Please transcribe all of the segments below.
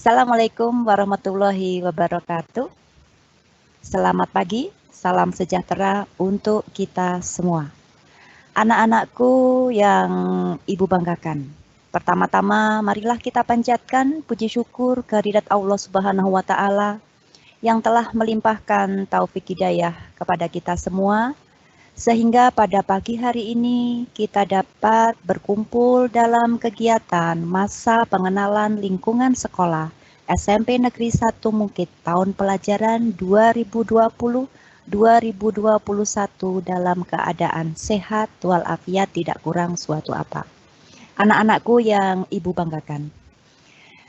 Assalamualaikum warahmatullahi wabarakatuh. Selamat pagi, salam sejahtera untuk kita semua. Anak-anakku yang Ibu banggakan. Pertama-tama, marilah kita panjatkan puji syukur kehadirat Allah Subhanahu wa Ta'ala yang telah melimpahkan taufik hidayah kepada kita semua, sehingga pada pagi hari ini kita dapat berkumpul dalam kegiatan masa pengenalan lingkungan sekolah SMP Negeri 1 Mungkit tahun pelajaran 2020-2021 dalam keadaan sehat walafiat, tidak kurang suatu apa. Anak-anakku yang Ibu banggakan.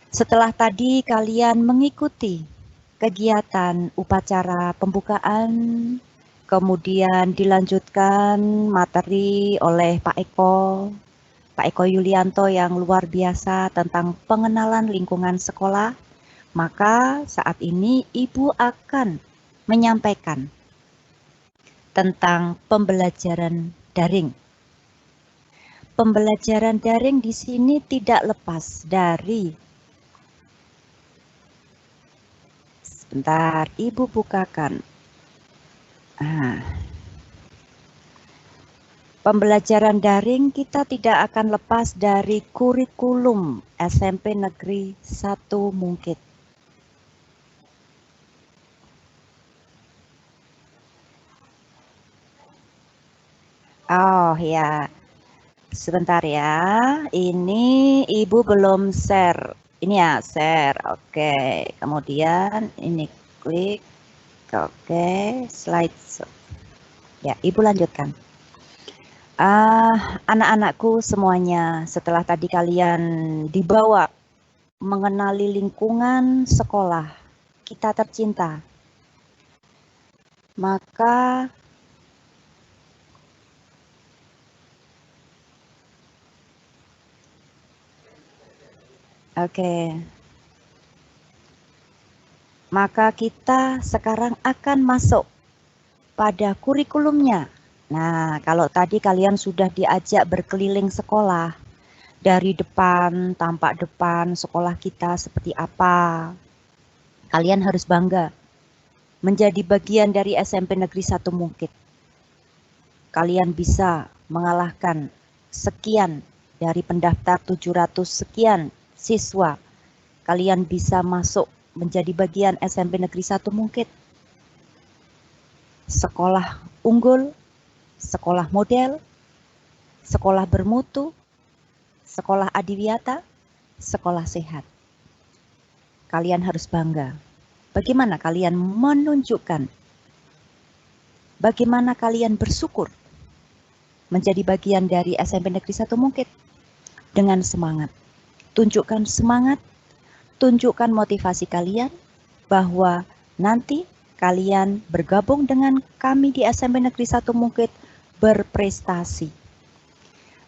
Setelah tadi kalian mengikuti kegiatan upacara pembukaan, kemudian dilanjutkan materi oleh Pak Eko Yulianto yang luar biasa tentang pengenalan lingkungan sekolah. Maka saat ini Ibu akan menyampaikan tentang pembelajaran daring. Pembelajaran daring di sini tidak lepas dari, sebentar Ibu bukakan. Pembelajaran daring kita tidak akan lepas dari kurikulum SMP Negeri 1 Mungkit. Oh ya, sebentar ya. Ini Ibu belum share. Ini ya, share. Oke, kemudian ini klik. Oke, slide. Ya, Ibu lanjutkan. Anak-anakku semuanya, setelah tadi kalian dibawa mengenali lingkungan sekolah kita tercinta, maka maka kita sekarang akan masuk pada kurikulumnya. Nah, kalau tadi kalian sudah diajak berkeliling sekolah, dari depan, tampak depan sekolah kita seperti apa, kalian harus bangga menjadi bagian dari SMP Negeri 1 Mungkit. Kalian bisa mengalahkan sekian dari pendaftar 700 sekian siswa. Kalian bisa masuk menjadi bagian SMP Negeri 1 Mungkit. Sekolah unggul, sekolah model, sekolah bermutu, sekolah adiwiyata, sekolah sehat. Kalian harus bangga. Bagaimana kalian menunjukkan, bagaimana kalian bersyukur menjadi bagian dari SMP Negeri 1 Mungkit dengan semangat. Tunjukkan semangat, tunjukkan motivasi kalian bahwa nanti kalian bergabung dengan kami di SMP Negeri 1 Mungkit berprestasi.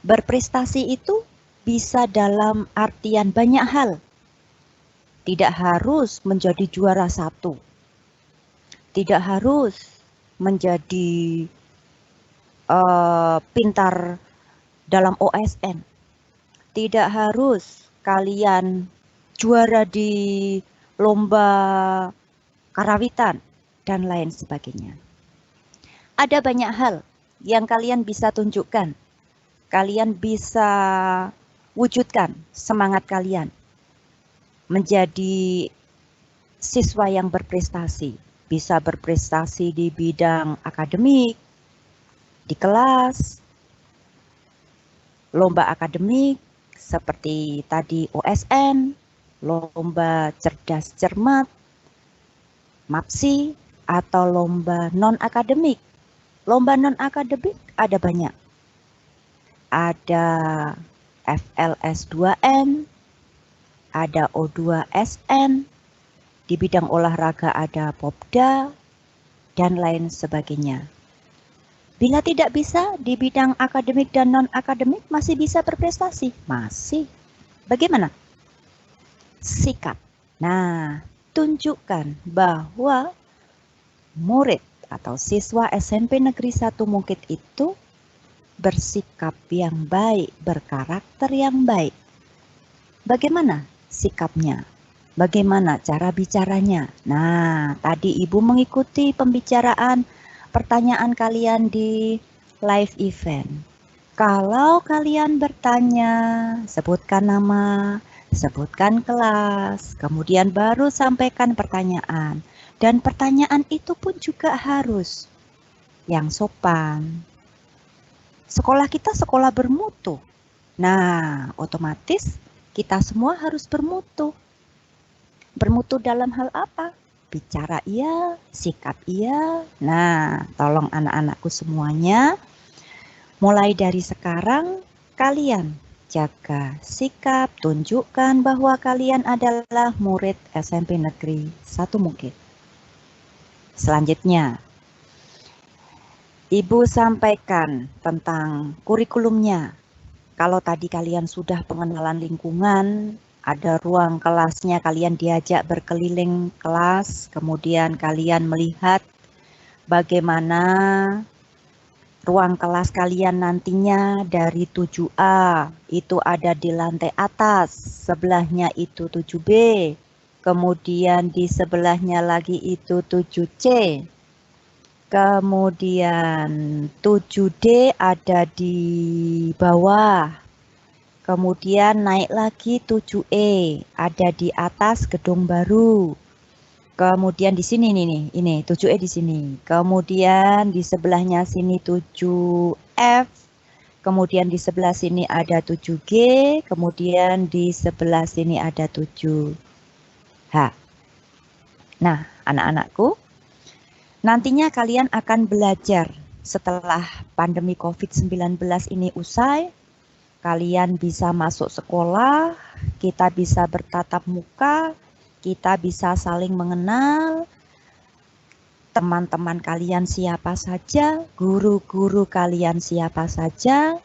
Berprestasi itu bisa dalam artian banyak hal. Tidak harus menjadi juara 1. Tidak harus menjadi pintar dalam OSN. Tidak harus kalian juara di lomba karawitan dan lain sebagainya. Ada banyak hal yang kalian bisa tunjukkan. Kalian bisa wujudkan semangat kalian menjadi siswa yang berprestasi. bisa berprestasi di bidang akademik, di kelas, lomba akademik seperti tadi OSN, lomba cerdas cermat, MAPSI, atau lomba non-akademik. Lomba non-akademik ada banyak. Ada FLS 2N, ada O2SN, di bidang olahraga ada Popda, dan lain sebagainya. Bila tidak bisa di bidang akademik dan non-akademik, masih bisa berprestasi? Masih. Bagaimana? Sikap. Nah, tunjukkan bahwa murid atau siswa SMP Negeri 1 Mungkit itu bersikap yang baik, berkarakter yang baik. Bagaimana sikapnya? Bagaimana cara bicaranya? Nah, tadi Ibu mengikuti pembicaraan pertanyaan kalian di live event. Kalau kalian bertanya, sebutkan nama, sebutkan kelas, kemudian baru sampaikan pertanyaan. Dan pertanyaan itu pun juga harus yang sopan. Sekolah kita sekolah bermutu. Nah, otomatis kita semua harus bermutu. Bermutu dalam hal apa? Bicara iya, sikap iya. Nah, tolong anak-anakku semuanya, mulai dari sekarang kalian jaga sikap, tunjukkan bahwa kalian adalah murid SMP Negeri 1 Mungkit. Selanjutnya, Ibu sampaikan tentang kurikulumnya. Kalau tadi kalian sudah pengenalan lingkungan, ada ruang kelasnya, kalian diajak berkeliling kelas, kemudian kalian melihat bagaimana ruang kelas kalian nantinya dari 7A, itu ada di lantai atas, sebelahnya itu 7B, kemudian di sebelahnya lagi itu 7C, kemudian 7D ada di bawah, kemudian naik lagi 7E, ada di atas gedung baru. Kemudian di sini nih, ini 7E di sini. Kemudian di sebelahnya sini 7F. Kemudian di sebelah sini ada 7G. Kemudian di sebelah sini ada 7H. Nah, anak-anakku, nantinya kalian akan belajar setelah pandemi COVID-19 ini usai. Kalian bisa masuk sekolah, kita bisa bertatap muka, kita bisa saling mengenal, teman-teman kalian siapa saja, guru-guru kalian siapa saja,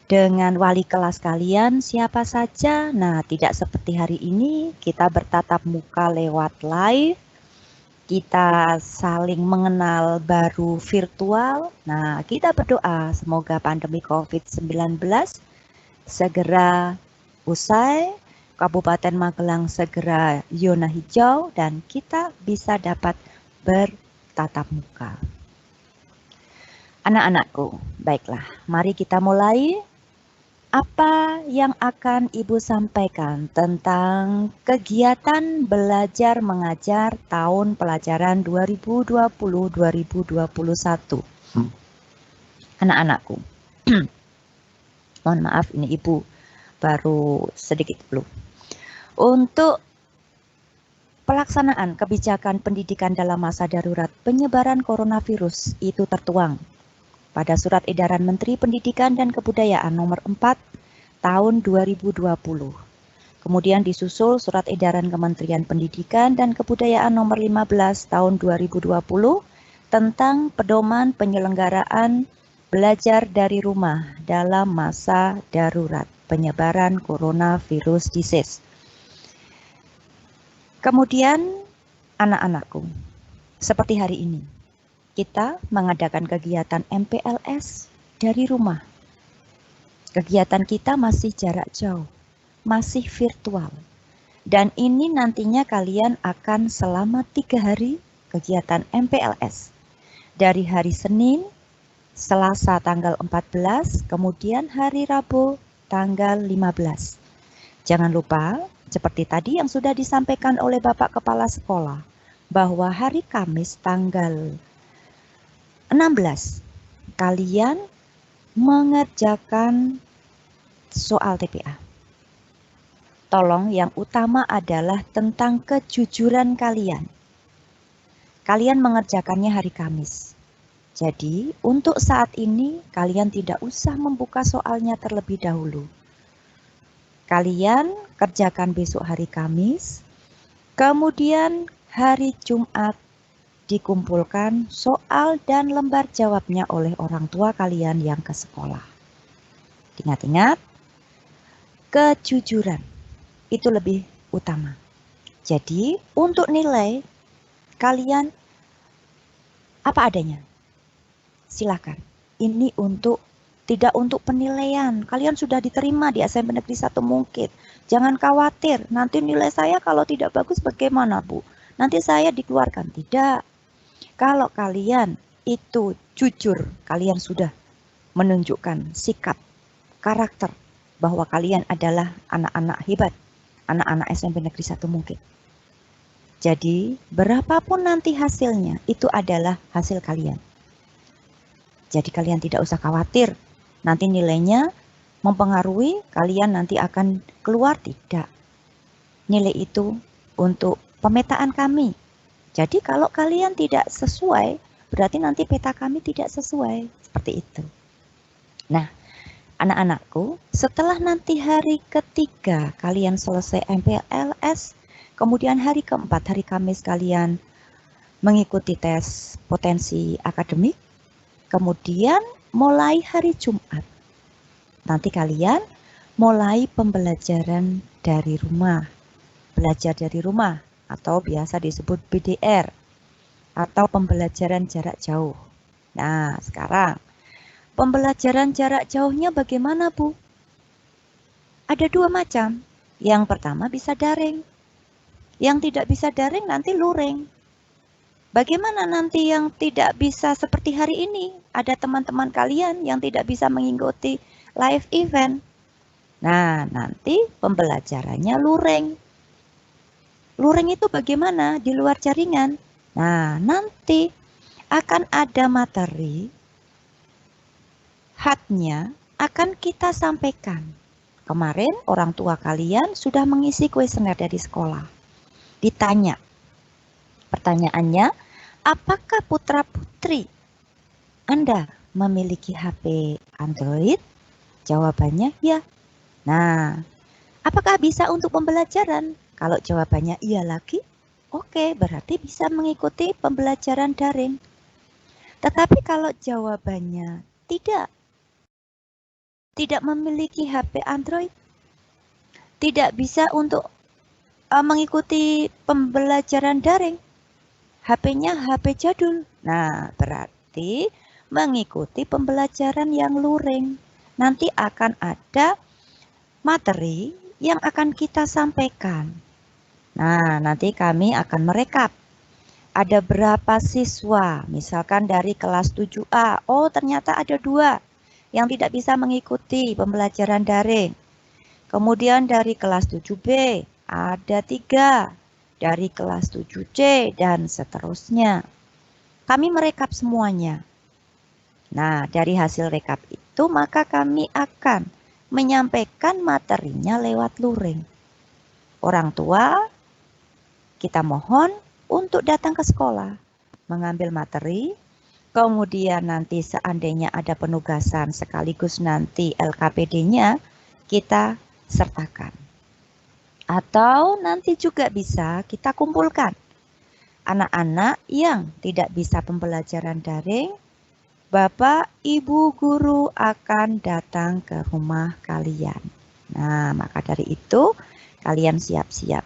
dengan wali kelas kalian siapa saja. Nah, tidak seperti hari ini, kita bertatap muka lewat live, kita saling mengenal baru virtual. Nah, kita berdoa semoga pandemi COVID-19 segera usai, Kabupaten Magelang segera zona hijau, dan kita bisa dapat bertatap muka. Anak-anakku, baiklah, mari kita mulai. Apa yang akan Ibu sampaikan tentang kegiatan belajar mengajar tahun pelajaran 2020-2021? Anak-anakku, mohon maaf ini Ibu baru sedikit dulu. Untuk pelaksanaan kebijakan pendidikan dalam masa darurat penyebaran coronavirus itu tertuang pada Surat Edaran Menteri Pendidikan dan Kebudayaan Nomor 4 Tahun 2020. Kemudian disusul Surat Edaran Kementerian Pendidikan dan Kebudayaan Nomor 15 Tahun 2020 tentang pedoman penyelenggaraan belajar dari rumah dalam masa darurat penyebaran coronavirus disease. Kemudian anak-anakku, seperti hari ini, kita mengadakan kegiatan MPLS dari rumah. Kegiatan kita masih jarak jauh, masih virtual. Dan ini nantinya kalian akan selama 3 hari kegiatan MPLS. Dari hari Senin, Selasa tanggal 14, kemudian hari Rabu tanggal 15. Jangan lupa, seperti tadi yang sudah disampaikan oleh Bapak Kepala Sekolah, bahwa hari Kamis tanggal 16 kalian mengerjakan soal TPA. Tolong yang utama adalah tentang kejujuran kalian. Kalian mengerjakannya hari Kamis. Jadi, untuk saat ini kalian tidak usah membuka soalnya terlebih dahulu. Kalian kerjakan besok hari Kamis, kemudian hari Jumat dikumpulkan soal dan lembar jawabnya oleh orang tua kalian yang ke sekolah. Ingat-ingat, kejujuran itu lebih utama. Jadi, untuk nilai kalian apa adanya. Silakan. Ini tidak untuk penilaian. Kalian sudah diterima di SMP Negeri 1 Mungkit. Jangan khawatir, nanti nilai saya kalau tidak bagus bagaimana, Bu? Nanti saya dikeluarkan. Tidak. Kalau kalian itu jujur, kalian sudah menunjukkan sikap, karakter bahwa kalian adalah anak-anak hebat, anak-anak SMP Negeri 1 Mungkit. Jadi, berapapun nanti hasilnya, itu adalah hasil kalian. Jadi kalian tidak usah khawatir, nanti nilainya mempengaruhi kalian nanti akan keluar, tidak. Nilai itu untuk pemetaan kami. Jadi kalau kalian tidak sesuai, berarti nanti peta kami tidak sesuai, seperti itu. Nah, anak-anakku, setelah nanti hari ketiga kalian selesai MPLS, kemudian hari keempat, hari Kamis kalian mengikuti tes potensi akademik, kemudian mulai hari Jumat, nanti kalian mulai pembelajaran dari rumah. Belajar dari rumah atau biasa disebut BDR atau pembelajaran jarak jauh. Nah, sekarang pembelajaran jarak jauhnya bagaimana, Bu? Ada dua macam. Yang pertama bisa daring. Yang tidak bisa daring nanti luring. Bagaimana nanti yang tidak bisa seperti hari ini? Ada teman-teman kalian yang tidak bisa mengikuti live event. Nah, nanti pembelajarannya luring. Luring itu bagaimana? Di luar jaringan. Nah, nanti akan ada materi, HAT-nya akan kita sampaikan. Kemarin orang tua kalian sudah mengisi kuesioner dari sekolah. Ditanya, pertanyaannya, apakah putra-putri Anda memiliki HP Android? Jawabannya ya. Nah, apakah bisa untuk pembelajaran? Kalau jawabannya iya lagi, oke, berarti bisa mengikuti pembelajaran daring. Tetapi kalau jawabannya tidak memiliki HP Android, tidak bisa untuk mengikuti pembelajaran daring, HP-nya HP jadul. Nah, berarti mengikuti pembelajaran yang luring. Nanti akan ada materi yang akan kita sampaikan. Nah, nanti kami akan merekap. Ada berapa siswa, misalkan dari kelas 7A. Oh, ternyata ada 2 yang tidak bisa mengikuti pembelajaran daring. Kemudian dari kelas 7B, ada 3. Dari kelas 7C, dan seterusnya. Kami merekap semuanya. Nah, dari hasil rekap itu, maka kami akan menyampaikan materinya lewat luring. Orang tua, kita mohon untuk datang ke sekolah, mengambil materi, kemudian nanti seandainya ada penugasan sekaligus nanti LKPD-nya, kita sertakan. Atau nanti juga bisa kita kumpulkan anak-anak yang tidak bisa pembelajaran daring, Bapak, Ibu guru akan datang ke rumah kalian. Nah, maka dari itu kalian siap-siap.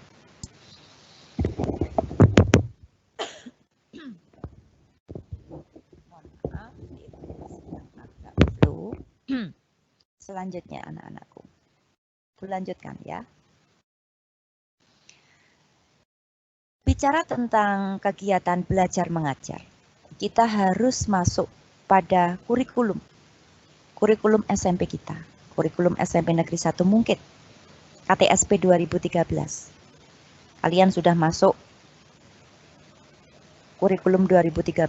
Selanjutnya anak-anakku. Lanjutkan ya. Bicara tentang kegiatan belajar mengajar, kita harus masuk pada kurikulum SMP kita, kurikulum SMP Negeri 1 Mungkit, KTSP 2013. Kalian sudah masuk kurikulum 2013.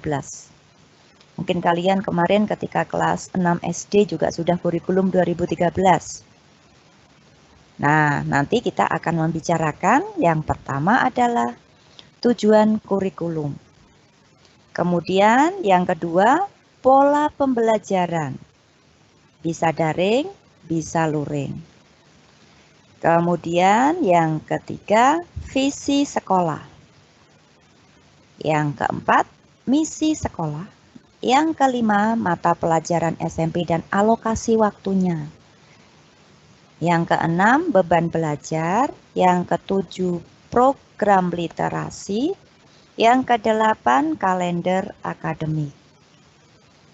Mungkin kalian kemarin ketika kelas 6 SD juga sudah kurikulum 2013. Nah, nanti kita akan membicarakan yang pertama adalah tujuan kurikulum. Kemudian yang kedua, pola pembelajaran. Bisa daring, bisa luring. Kemudian yang ketiga, visi sekolah. Yang keempat, misi sekolah. Yang kelima, mata pelajaran SMP dan alokasi waktunya. Yang keenam, beban belajar. Yang ketujuh, program literasi. Yang kedelapan, kalender akademik.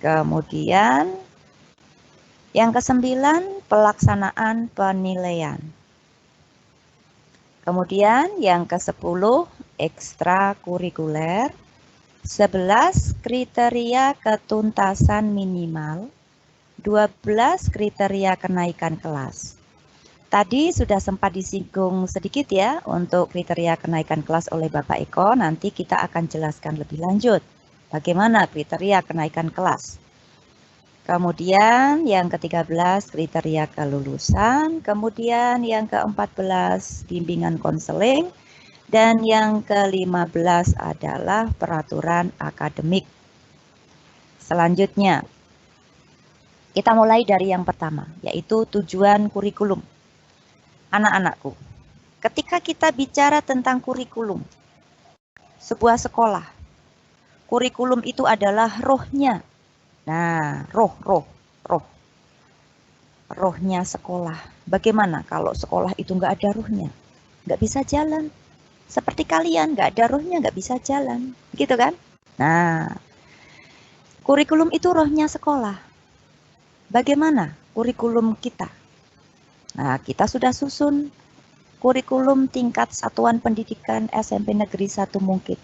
Kemudian yang kesembilan, pelaksanaan penilaian. Kemudian yang ke-10, ekstrakurikuler. 11, kriteria ketuntasan minimal. 12, kriteria kenaikan kelas. Tadi sudah sempat disinggung sedikit ya untuk kriteria kenaikan kelas oleh Bapak Eko. Nanti kita akan jelaskan lebih lanjut bagaimana kriteria kenaikan kelas. Kemudian yang ke-13 kriteria kelulusan. Kemudian yang ke-14 bimbingan konseling. Dan yang ke-15 adalah peraturan akademik. Selanjutnya, kita mulai dari yang pertama, yaitu tujuan kurikulum. Anak-anakku, ketika kita bicara tentang kurikulum, sebuah sekolah, kurikulum itu adalah rohnya. Nah, rohnya sekolah. Bagaimana kalau sekolah itu nggak ada rohnya? Nggak bisa jalan. Seperti kalian, nggak ada rohnya, nggak bisa jalan. Gitu kan? Nah, kurikulum itu rohnya sekolah. Bagaimana kurikulum kita? Nah, kita sudah susun kurikulum tingkat satuan pendidikan SMP Negeri 1 Mungkit.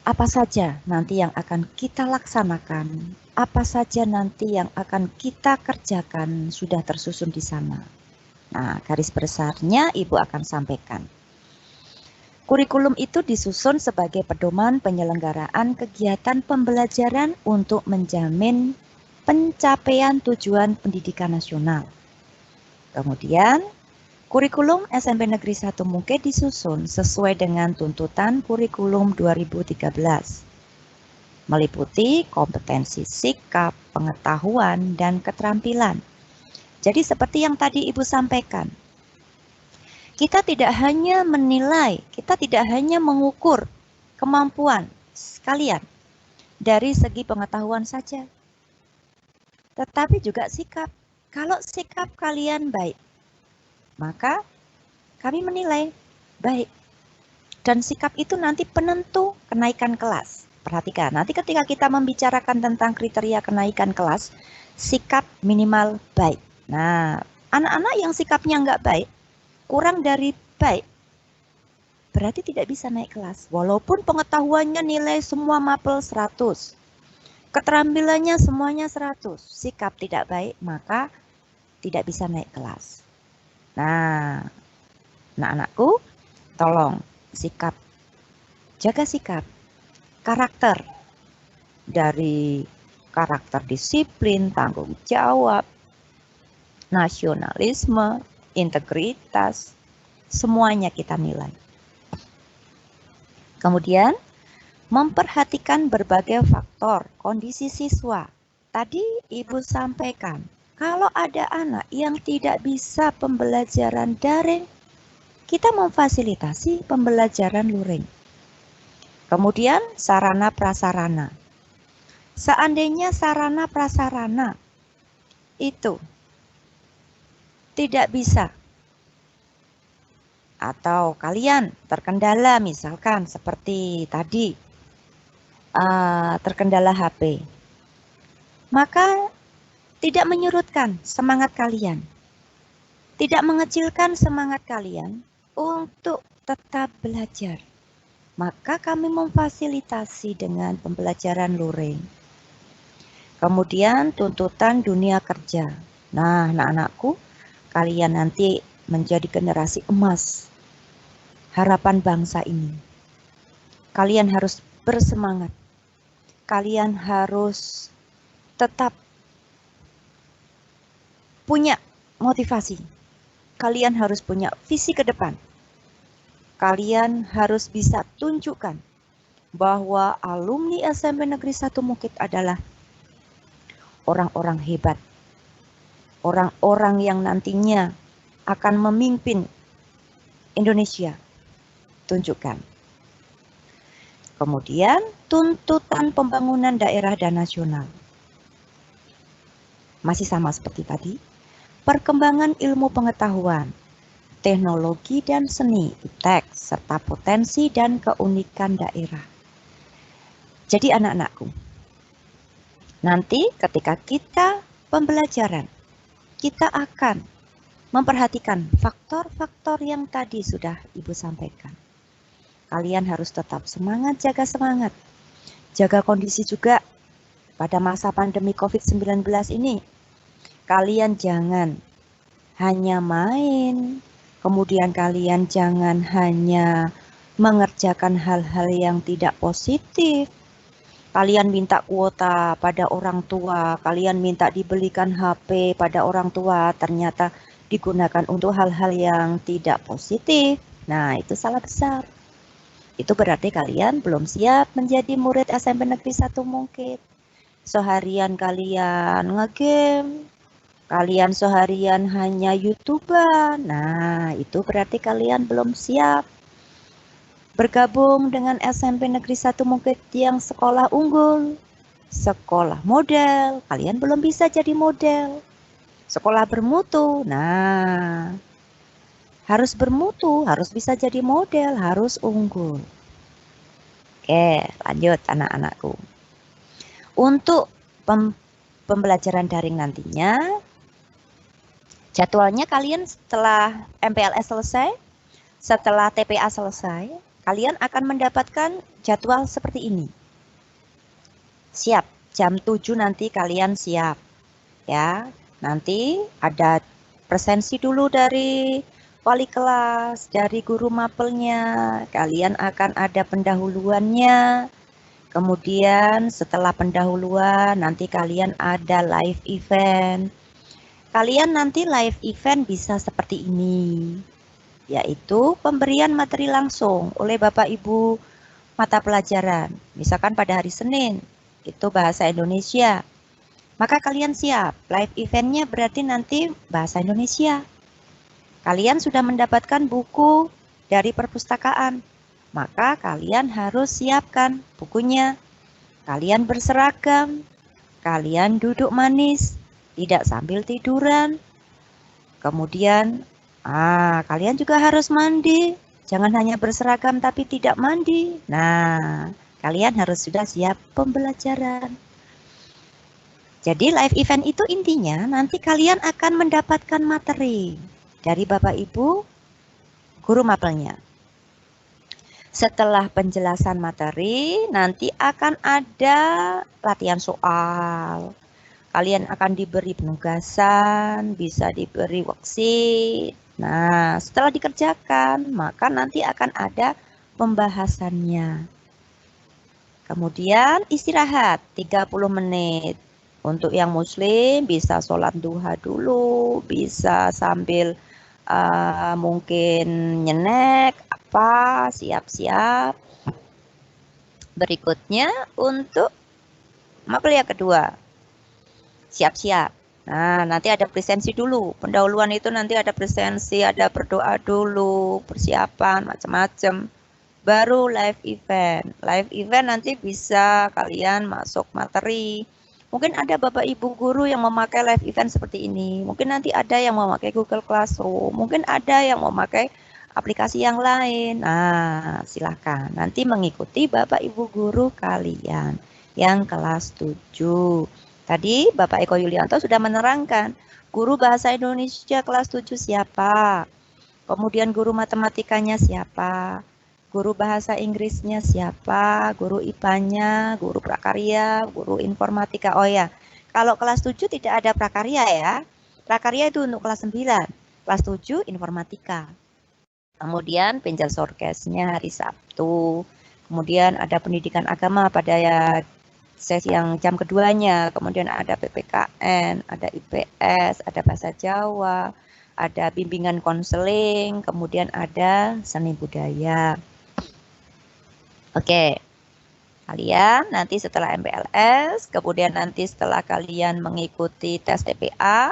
Apa saja nanti yang akan kita laksanakan, apa saja nanti yang akan kita kerjakan sudah tersusun di sana. Nah, garis besarnya Ibu akan sampaikan. Kurikulum itu disusun sebagai pedoman penyelenggaraan kegiatan pembelajaran untuk menjamin pencapaian tujuan pendidikan nasional. Kemudian, kurikulum SMP Negeri 1 Mungkit disusun sesuai dengan tuntutan kurikulum 2013. Meliputi kompetensi sikap, pengetahuan, dan keterampilan. Jadi seperti yang tadi Ibu sampaikan, kita tidak hanya menilai, kita tidak hanya mengukur kemampuan kalian dari segi pengetahuan saja, tetapi juga sikap. Kalau sikap kalian baik, maka kami menilai baik. Dan sikap itu nanti penentu kenaikan kelas. Perhatikan, nanti ketika kita membicarakan tentang kriteria kenaikan kelas, sikap minimal baik. Nah, anak-anak yang sikapnya nggak baik, kurang dari baik, berarti tidak bisa naik kelas. Walaupun pengetahuannya nilai semua mapel 100, keterampilannya semuanya 100, sikap tidak baik, maka tidak bisa naik kelas. Nah, anak-anakku, tolong sikap, jaga sikap, karakter, dari karakter disiplin, tanggung jawab, nasionalisme, integritas, semuanya kita nilai. Kemudian, memperhatikan berbagai faktor kondisi siswa. Tadi Ibu sampaikan, kalau ada anak yang tidak bisa pembelajaran daring, kita memfasilitasi pembelajaran luring. Kemudian sarana prasarana. Seandainya sarana prasarana itu tidak bisa, atau kalian terkendala misalkan seperti tadi, terkendala HP, maka tidak menyurutkan semangat kalian, tidak mengecilkan semangat kalian untuk tetap belajar. Maka kami memfasilitasi dengan pembelajaran luring. Kemudian tuntutan dunia kerja. Nah, anak-anakku, kalian nanti menjadi generasi emas, harapan bangsa ini. Kalian harus bersemangat. Kalian harus tetap punya motivasi. Kalian harus punya visi ke depan. Kalian harus bisa tunjukkan bahwa alumni SMP Negeri 1 Mukit adalah orang-orang hebat. Orang-orang yang nantinya akan memimpin Indonesia. Tunjukkan. Kemudian, tuntutan pembangunan daerah dan nasional. Masih sama seperti tadi. Perkembangan ilmu pengetahuan, teknologi dan seni, iptek, serta potensi dan keunikan daerah. Jadi anak-anakku, nanti ketika kita pembelajaran, kita akan memperhatikan faktor-faktor yang tadi sudah Ibu sampaikan. Kalian harus tetap semangat, jaga kondisi juga pada masa pandemi COVID-19 ini. Kalian jangan hanya main, kemudian kalian jangan hanya mengerjakan hal-hal yang tidak positif. Kalian minta kuota pada orang tua, kalian minta dibelikan HP pada orang tua, ternyata digunakan untuk hal-hal yang tidak positif. Nah, itu salah besar. Itu berarti kalian belum siap menjadi murid SMP Negeri 1 Mungkit. Seharian kalian ngegame, kalian seharian hanya YouTuber. Nah, itu berarti kalian belum siap bergabung dengan SMP Negeri 1 Mungkit yang sekolah unggul, sekolah model. Kalian belum bisa jadi model. Sekolah bermutu. Nah, harus bermutu, harus bisa jadi model, harus unggul. Oke, lanjut anak-anakku. Untuk pembelajaran daring nantinya, jadwalnya kalian setelah MPLS selesai, setelah TPA selesai, kalian akan mendapatkan jadwal seperti ini. Siap, jam 7 nanti kalian siap. Ya, nanti ada presensi dulu dari wali kelas, dari guru mapelnya. Kalian akan ada pendahuluannya. Kemudian setelah pendahuluan nanti kalian ada live event. Kalian nanti live event bisa seperti ini, yaitu pemberian materi langsung oleh Bapak Ibu mata pelajaran. Misalkan pada hari Senin, itu bahasa Indonesia. Maka kalian siap, live eventnya berarti nanti bahasa Indonesia. Kalian sudah mendapatkan buku dari perpustakaan. Maka kalian harus siapkan bukunya. Kalian berseragam, kalian duduk manis, tidak sambil tiduran. Kemudian, kalian juga harus mandi. Jangan hanya berseragam tapi tidak mandi. Nah, kalian harus sudah siap pembelajaran. Jadi live event itu intinya nanti kalian akan mendapatkan materi dari Bapak Ibu guru mapelnya. Setelah penjelasan materi, nanti akan ada latihan soal. Kalian akan diberi penugasan, bisa diberi worksheet. Nah, setelah dikerjakan, maka nanti akan ada pembahasannya. Kemudian istirahat 30 menit. Untuk yang muslim bisa sholat duha dulu, bisa sambil mungkin nyenek, siap-siap. Berikutnya untuk mapel yang kedua, siap-siap. Nah, nanti ada presensi dulu. Pendahuluan itu nanti ada presensi, ada berdoa dulu, persiapan, macam-macam. Baru live event. Live event nanti bisa kalian masuk materi. Mungkin ada Bapak Ibu guru yang memakai live event seperti ini. Mungkin nanti ada yang memakai Google Classroom. Mungkin ada yang memakai aplikasi yang lain. Nah, silakan. Nanti mengikuti Bapak Ibu guru kalian yang kelas 7. Tadi Bapak Eko Yulianto sudah menerangkan. Guru Bahasa Indonesia kelas 7 siapa? Kemudian guru matematikanya siapa? Guru bahasa Inggrisnya siapa, guru IPA-nya, guru prakarya, guru informatika. Oh ya, kalau kelas 7 tidak ada prakarya ya. Prakarya itu untuk kelas 9, kelas 7 informatika. Kemudian penjel sorkesnya hari Sabtu. Kemudian ada pendidikan agama pada sesi yang jam keduanya, kemudian ada PPKN, ada IPS, ada bahasa Jawa, ada bimbingan konseling, kemudian ada seni budaya. Oke, kalian nanti setelah MPLS, kemudian nanti setelah kalian mengikuti tes TPA,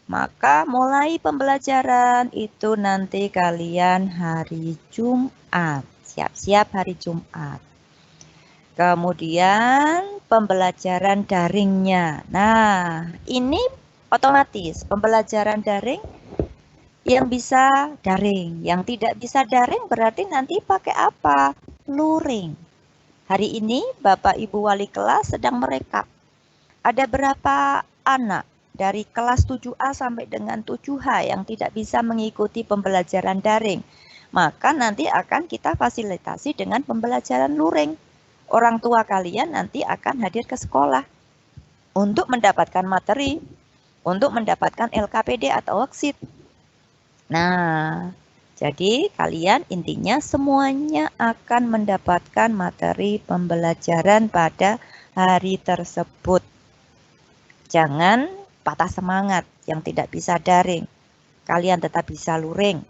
maka mulai pembelajaran itu nanti kalian hari Jumat. Siap-siap hari Jumat. Kemudian pembelajaran daringnya. Nah, ini otomatis pembelajaran daring yang bisa daring. Yang tidak bisa daring berarti nanti pakai apa? Luring. Hari ini Bapak Ibu Wali kelas sedang merekap. Ada berapa anak dari kelas 7A sampai dengan 7H yang tidak bisa mengikuti pembelajaran daring? Maka nanti akan kita fasilitasi dengan pembelajaran luring. Orang tua kalian nanti akan hadir ke sekolah untuk mendapatkan materi, untuk mendapatkan LKPD atau worksheet. Nah, jadi kalian intinya semuanya akan mendapatkan materi pembelajaran pada hari tersebut. Jangan patah semangat yang tidak bisa daring. Kalian tetap bisa luring.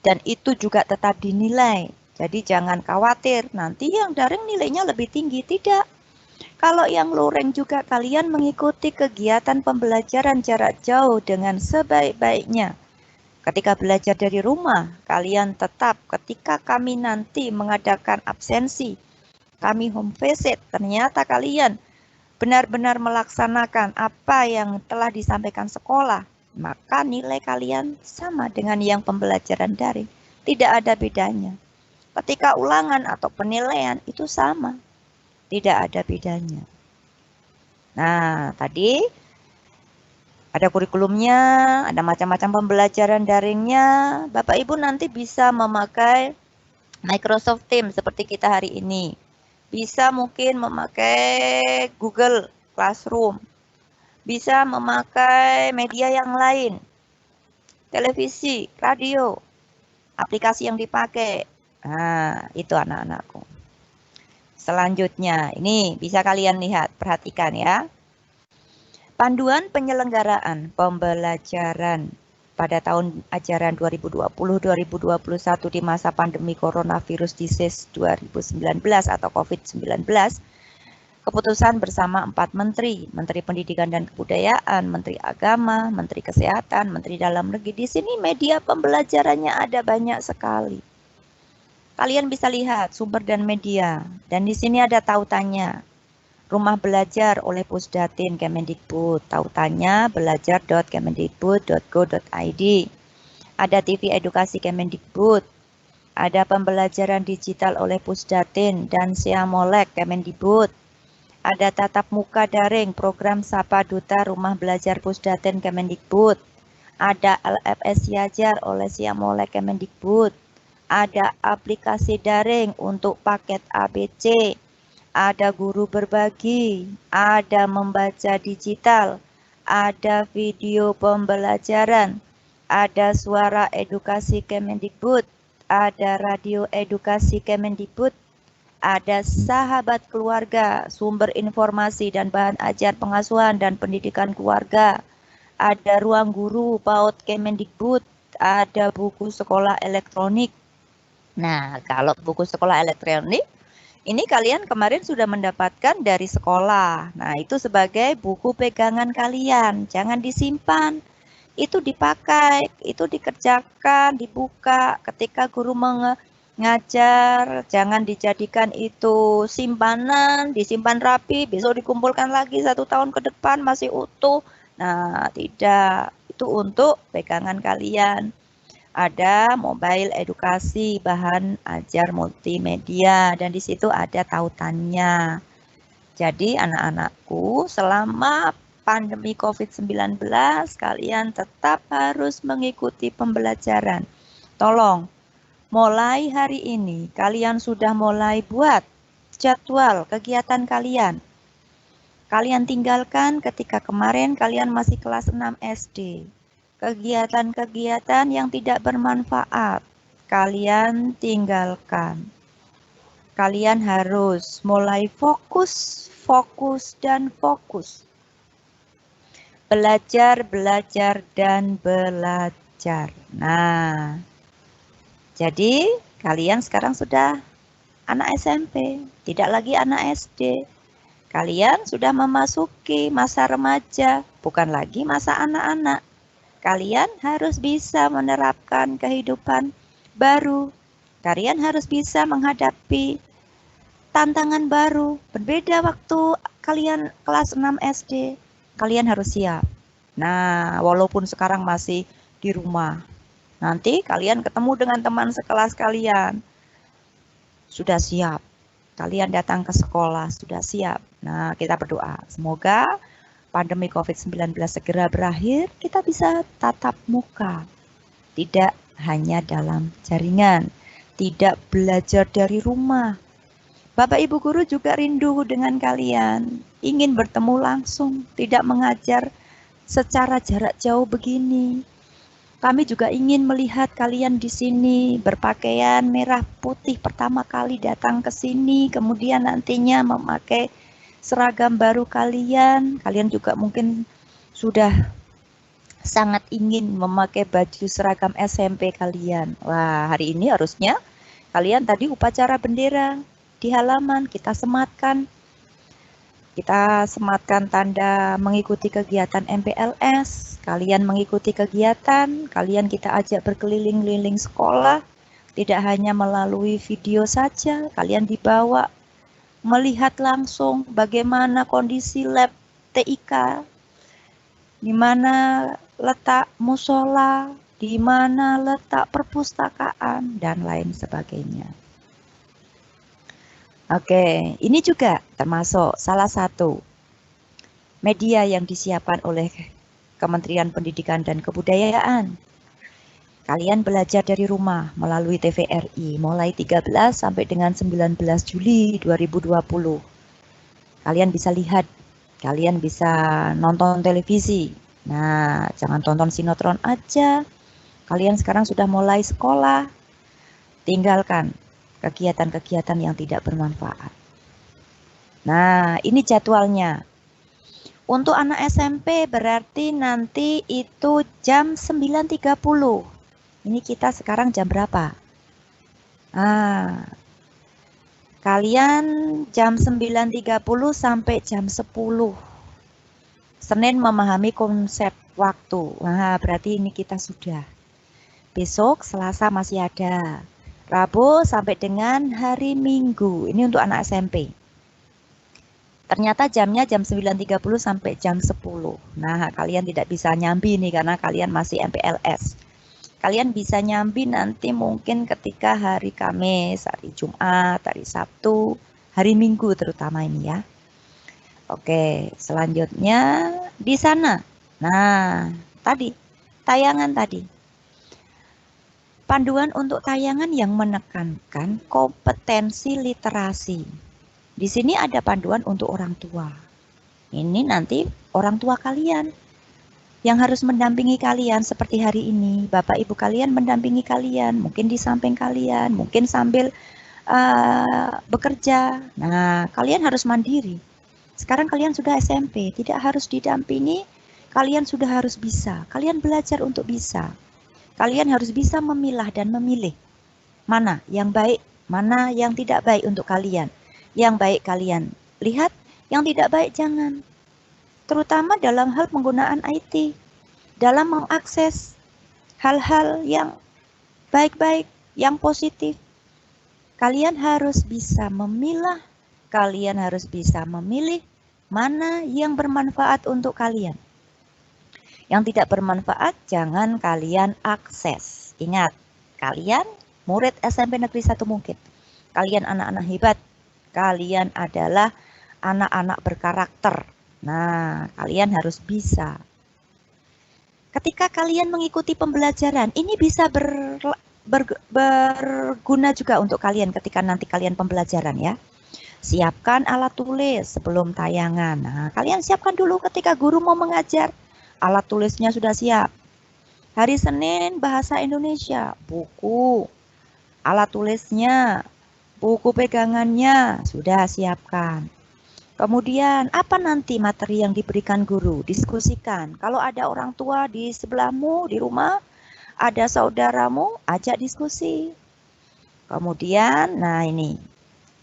Dan itu juga tetap dinilai. Jadi jangan khawatir, nanti yang daring nilainya lebih tinggi. Tidak. Kalau yang luring juga kalian mengikuti kegiatan pembelajaran jarak jauh dengan sebaik-baiknya. Ketika belajar dari rumah, kalian tetap ketika kami nanti mengadakan absensi, kami home visit, ternyata kalian benar-benar melaksanakan apa yang telah disampaikan sekolah, maka nilai kalian sama dengan yang pembelajaran daring. Tidak ada bedanya. Ketika ulangan atau penilaian itu sama. Tidak ada bedanya. Nah, tadi ada kurikulumnya, ada macam-macam pembelajaran daringnya. Bapak Ibu nanti bisa memakai Microsoft Teams seperti kita hari ini. Bisa mungkin memakai Google Classroom. Bisa memakai media yang lain. Televisi, radio, aplikasi yang dipakai. Nah, itu anak-anakku. Selanjutnya, ini bisa kalian lihat, perhatikan ya. Panduan penyelenggaraan pembelajaran pada tahun ajaran 2020-2021 di masa pandemi coronavirus disease 2019 atau COVID-19, keputusan bersama 4 menteri, Menteri Pendidikan dan Kebudayaan, Menteri Agama, Menteri Kesehatan, Menteri Dalam Negeri. Di sini media pembelajarannya ada banyak sekali. Kalian bisa lihat sumber dan media, dan di sini ada tautannya. Rumah Belajar oleh Pusdatin Kemendikbud, tautannya belajar.kemendikbud.go.id. Ada TV Edukasi Kemendikbud, ada pembelajaran digital oleh Pusdatin dan Siamolek Kemendikbud. Ada tatap muka daring program Sapa Duta Rumah Belajar Pusdatin Kemendikbud. Ada LFS Siajar oleh Siamolek Kemendikbud. Ada aplikasi daring untuk paket ABC. Ada guru berbagi, ada membaca digital, ada video pembelajaran, ada suara edukasi Kemendikbud, ada radio edukasi Kemendikbud, ada sahabat keluarga, sumber informasi dan bahan ajar pengasuhan dan pendidikan keluarga, ada ruang guru PAUD Kemendikbud, ada buku sekolah elektronik. Nah, kalau buku sekolah elektronik, ini kalian kemarin sudah mendapatkan dari sekolah. Nah, itu sebagai buku pegangan kalian. Jangan disimpan. Itu dipakai, itu dikerjakan, dibuka ketika guru mengajar. Jangan dijadikan itu simpanan, disimpan rapi, besok dikumpulkan lagi 1 tahun ke depan masih utuh. Nah, tidak. Itu untuk pegangan kalian. Ada mobile edukasi, bahan ajar multimedia, dan di situ ada tautannya. Jadi anak-anakku, selama pandemi COVID-19, kalian tetap harus mengikuti pembelajaran. Tolong, mulai hari ini, kalian sudah mulai buat jadwal kegiatan kalian. Kalian tinggalkan ketika kemarin kalian masih kelas 6 SD. Kegiatan-kegiatan yang tidak bermanfaat, kalian tinggalkan. kalian harus mulai fokus, fokus, dan fokus. Belajar, belajar, dan belajar. Nah, jadi kalian sekarang sudah anak SMP, tidak lagi anak SD. Kalian sudah memasuki masa remaja, bukan lagi masa anak-anak. Kalian harus bisa menerapkan kehidupan baru. Kalian harus bisa menghadapi tantangan baru. Berbeda waktu kalian kelas 6 SD. Kalian harus siap. Nah, walaupun sekarang masih di rumah, nanti kalian ketemu dengan teman sekelas kalian. Sudah siap. Kalian datang ke sekolah, sudah siap. Nah, kita berdoa. Semoga pandemi COVID-19 segera berakhir, kita bisa tatap muka. Tidak hanya dalam jaringan, tidak belajar dari rumah. Bapak Ibu Guru juga rindu dengan kalian, ingin bertemu langsung, tidak mengajar secara jarak jauh begini. Kami juga ingin melihat kalian di sini berpakaian merah putih pertama kali datang ke sini, kemudian nantinya memakai seragam baru kalian. Kalian juga mungkin sudah sangat ingin memakai baju seragam SMP kalian. Wah, hari ini harusnya kalian tadi upacara bendera di halaman kita sematkan. Kita sematkan tanda mengikuti kegiatan MPLS. Kalian mengikuti kegiatan, kalian kita ajak berkeliling-liling sekolah. Tidak hanya melalui video saja, kalian dibawa melihat langsung bagaimana kondisi lab TIK, di mana letak musola, di mana letak perpustakaan, dan lain sebagainya. Oke, ini juga termasuk salah satu media yang disiapkan oleh Kementerian Pendidikan dan Kebudayaan. Kalian belajar dari rumah melalui TVRI mulai 13 sampai dengan 19 Juli 2020. Kalian bisa lihat, kalian bisa nonton televisi. Nah, jangan tonton sinetron aja. Kalian sekarang sudah mulai sekolah. Tinggalkan kegiatan-kegiatan yang tidak bermanfaat. Nah, ini jadwalnya. Untuk anak SMP berarti nanti itu jam 9.30. Ini kita sekarang jam berapa? Kalian jam 9.30 sampai jam 10. Senin memahami konsep waktu. Nah, berarti ini kita sudah. Besok Selasa masih ada. Rabu sampai dengan hari Minggu. Ini untuk anak SMP. Ternyata jamnya jam 9.30 sampai jam 10. Nah, kalian tidak bisa nyambi nih karena kalian masih MPLS. Kalian bisa nyambi nanti mungkin ketika hari Kamis, hari Jumat, hari Sabtu, hari Minggu terutama ini ya. Oke, selanjutnya di sana. Nah, tadi, tayangan tadi. Panduan untuk tayangan yang menekankan kompetensi literasi. Di sini ada panduan untuk orang tua. Ini nanti orang tua kalian yang harus mendampingi kalian seperti hari ini. Bapak Ibu kalian mendampingi kalian, mungkin di samping kalian, mungkin sambil bekerja. Nah, kalian harus mandiri. Sekarang kalian sudah SMP, tidak harus didampingi, kalian sudah harus bisa. Kalian belajar untuk bisa. Kalian harus bisa memilah dan memilih mana yang baik, mana yang tidak baik untuk kalian. Yang baik kalian lihat, yang tidak baik jangan. Terutama dalam hal penggunaan IT, dalam mengakses hal-hal yang baik-baik, yang positif. Kalian harus bisa memilah, kalian harus bisa memilih mana yang bermanfaat untuk kalian. Yang tidak bermanfaat jangan kalian akses. Ingat, kalian murid SMP Negeri 1 mungkin. Kalian anak-anak hebat. Kalian adalah anak-anak berkarakter. Nah, kalian harus bisa. Ketika kalian mengikuti pembelajaran, ini bisa berguna juga untuk kalian ketika nanti kalian pembelajaran ya. Siapkan alat tulis sebelum tayangan. Nah, kalian siapkan dulu ketika guru mau mengajar. Alat tulisnya sudah siap. Hari Senin bahasa Indonesia, buku, alat tulisnya, Buku pegangannya sudah siapkan. Kemudian apa nanti materi yang diberikan guru? Diskusikan. Kalau ada orang tua di sebelahmu di rumah, ada saudaramu, ajak diskusi. Kemudian, nah ini,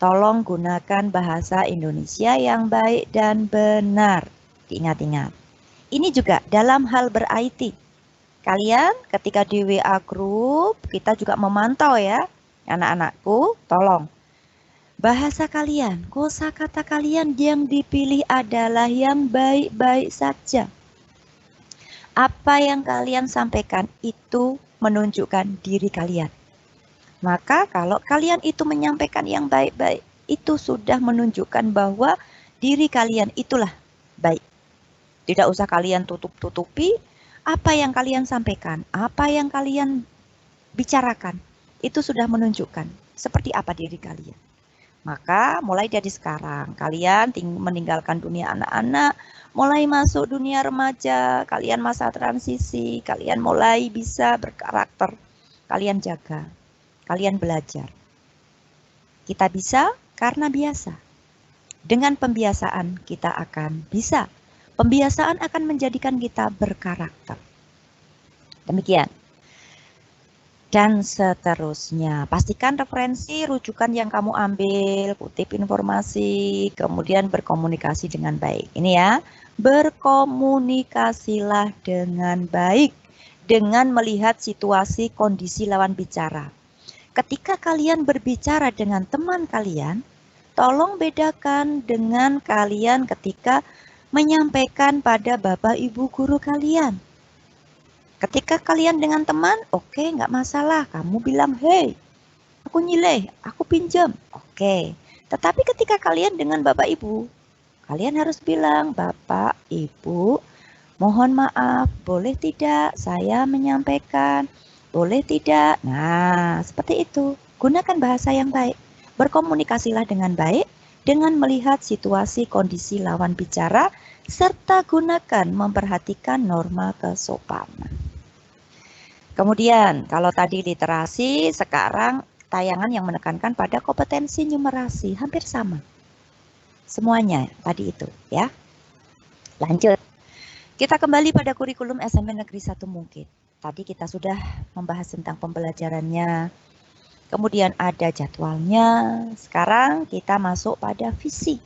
tolong gunakan bahasa Indonesia yang baik dan benar. Diingat-ingat. Ini juga dalam hal ber-IT. Kalian ketika di WA group, kita juga memantau ya. Anak-anakku, tolong. Bahasa kalian, kosakata kalian yang dipilih adalah yang baik-baik saja. Apa yang kalian sampaikan itu menunjukkan diri kalian. Maka kalau kalian itu menyampaikan yang baik-baik, itu sudah menunjukkan bahwa diri kalian itulah baik. Tidak usah kalian tutup-tutupi apa yang kalian sampaikan, apa yang kalian bicarakan. Itu sudah menunjukkan seperti apa diri kalian. Maka mulai dari sekarang, kalian meninggalkan dunia anak-anak, mulai masuk dunia remaja, kalian masa transisi, kalian mulai bisa berkarakter, kalian jaga, kalian belajar. Kita bisa karena biasa. Dengan pembiasaan kita akan bisa. Pembiasaan akan menjadikan kita berkarakter. Demikian. Dan seterusnya. Pastikan referensi, rujukan yang kamu ambil, kutip informasi, kemudian berkomunikasi dengan baik. Ini ya, berkomunikasilah dengan baik dengan melihat situasi kondisi lawan bicara. Ketika kalian berbicara dengan teman kalian, tolong bedakan dengan kalian ketika menyampaikan pada Bapak Ibu guru kalian. Ketika kalian dengan teman, oke, nggak masalah. Kamu bilang, hey, aku nyileh, aku pinjam. Oke. Tetapi ketika kalian dengan Bapak Ibu, kalian harus bilang, Bapak, Ibu, mohon maaf, boleh tidak saya menyampaikan? Boleh tidak? Nah, seperti itu. Gunakan bahasa yang baik. Berkomunikasilah dengan baik dengan melihat situasi kondisi lawan bicara, serta gunakan memperhatikan norma kesopanan. Kemudian, kalau tadi literasi, sekarang tayangan yang menekankan pada kompetensi numerasi, hampir sama. Semuanya tadi itu ya. Lanjut. Kita kembali pada kurikulum SMP Negeri 1 Mungkit. Tadi kita sudah membahas tentang pembelajarannya. Kemudian ada jadwalnya. Sekarang kita masuk pada visi.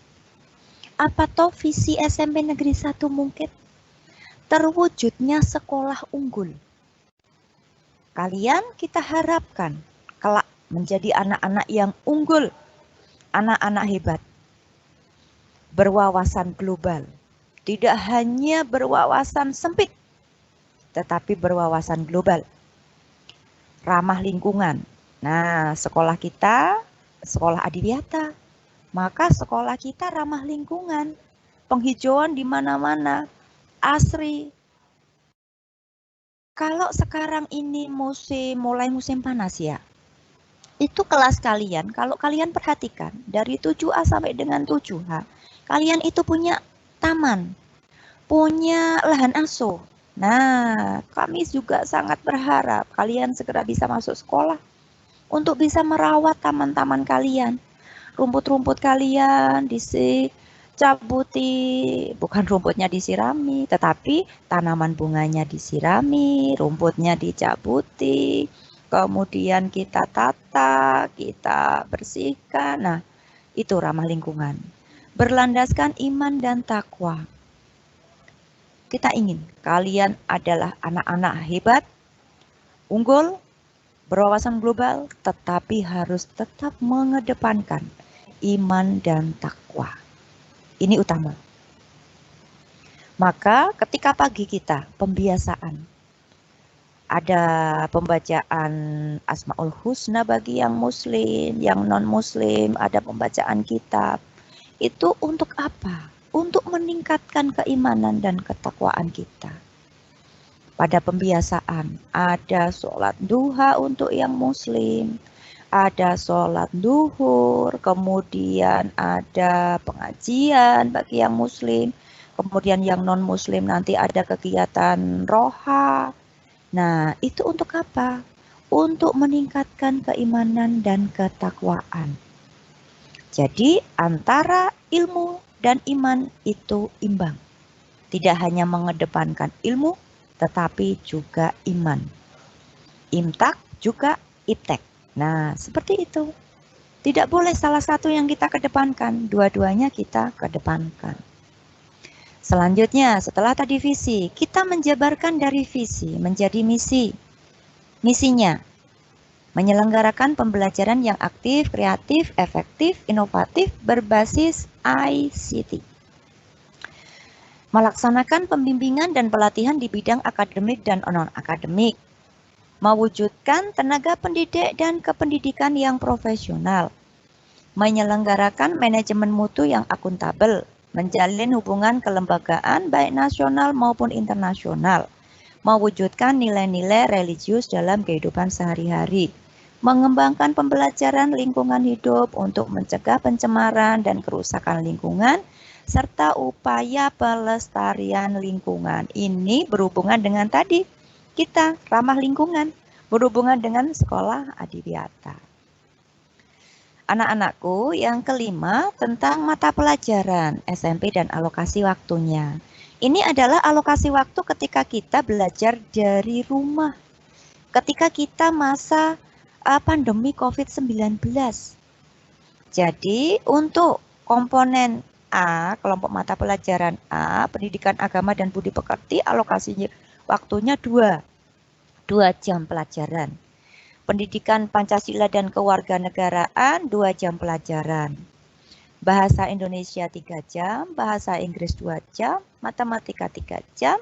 Apa toh visi SMP Negeri 1 Mungkit? Terwujudnya sekolah unggul. Kalian kita harapkan kelak menjadi anak-anak yang unggul, anak-anak hebat, berwawasan global. Tidak hanya berwawasan sempit, tetapi berwawasan global. Ramah lingkungan. Nah, sekolah kita, sekolah adiwiyata. Maka sekolah kita ramah lingkungan. Penghijauan di mana-mana. Asri. Kalau sekarang ini mulai musim panas ya. Itu kelas kalian, kalau kalian perhatikan, dari 7A sampai dengan 7H, kalian itu punya taman, punya lahan asuh. Nah, kami juga sangat berharap kalian segera bisa masuk sekolah untuk bisa merawat taman-taman kalian. Rumput-rumput kalian dicabuti, bukan rumputnya disirami, tetapi tanaman bunganya disirami, rumputnya dicabuti, kemudian kita tata, kita bersihkan. Nah, itu ramah lingkungan. Berlandaskan iman dan takwa. Kita ingin kalian adalah anak-anak hebat, unggul, berwawasan global, tetapi harus tetap mengedepankan iman dan takwa. Ini utama. Maka ketika pagi kita pembiasaan, ada pembacaan Asmaul Husna bagi yang muslim, yang non muslim, ada pembacaan kitab. Itu untuk apa? Untuk meningkatkan keimanan dan ketakwaan kita. Pada pembiasaan ada sholat duha untuk yang muslim, ada sholat duhur, kemudian ada pengajian bagi yang muslim, kemudian yang non muslim nanti ada kegiatan roha. Nah, itu untuk apa? Untuk meningkatkan keimanan dan ketakwaan. Jadi antara ilmu dan iman itu imbang. Tidak hanya mengedepankan ilmu, tetapi juga iman. Imtak juga iptek. Nah, seperti itu. Tidak boleh salah satu yang kita kedepankan, dua-duanya kita kedepankan. Selanjutnya, setelah tadi visi, kita menjabarkan dari visi menjadi misi. Misinya, menyelenggarakan pembelajaran yang aktif, kreatif, efektif, inovatif, berbasis ICT. Melaksanakan pembimbingan dan pelatihan di bidang akademik dan non-akademik. Mewujudkan tenaga pendidik dan kependidikan yang profesional. Menyelenggarakan manajemen mutu yang akuntabel. Menjalin hubungan kelembagaan baik nasional maupun internasional. Mewujudkan nilai-nilai religius dalam kehidupan sehari-hari. Mengembangkan pembelajaran lingkungan hidup untuk mencegah pencemaran dan kerusakan lingkungan, serta upaya pelestarian lingkungan. Ini berhubungan dengan tadi, kita ramah lingkungan, berhubungan dengan sekolah adiwiyata. Anak-anakku, yang kelima tentang mata pelajaran SMP dan alokasi waktunya. Ini adalah alokasi waktu ketika kita belajar dari rumah. Ketika kita masa pandemi COVID-19. Jadi untuk komponen A, kelompok mata pelajaran A, pendidikan agama dan budi pekerti, alokasinya waktunya 2 jam pelajaran. Pendidikan Pancasila dan Kewarganegaraan 2 jam pelajaran. Bahasa Indonesia 3 jam, bahasa Inggris 2 jam, matematika 3 jam,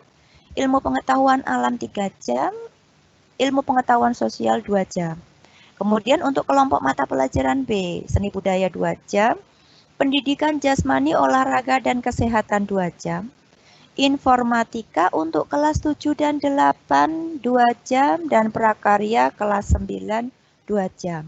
ilmu pengetahuan alam 3 jam, ilmu pengetahuan sosial 2 jam. Kemudian untuk kelompok mata pelajaran B, seni budaya 2 jam, pendidikan jasmani, olahraga dan kesehatan 2 jam, informatika untuk kelas 7 dan 8 2 jam, dan prakarya kelas 9 2 jam.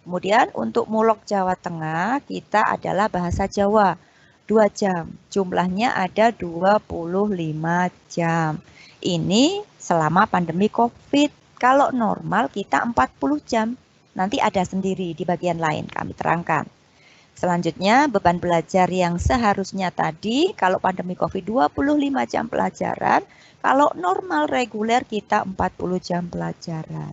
Kemudian untuk mulok Jawa Tengah kita adalah bahasa Jawa 2 jam. Jumlahnya ada 25 jam. Ini selama pandemi COVID. Kalau normal kita 40 jam. Nanti ada sendiri di bagian lain kami terangkan. Selanjutnya, beban belajar yang seharusnya tadi, kalau pandemi COVID 25 jam pelajaran, kalau normal reguler kita 40 jam pelajaran.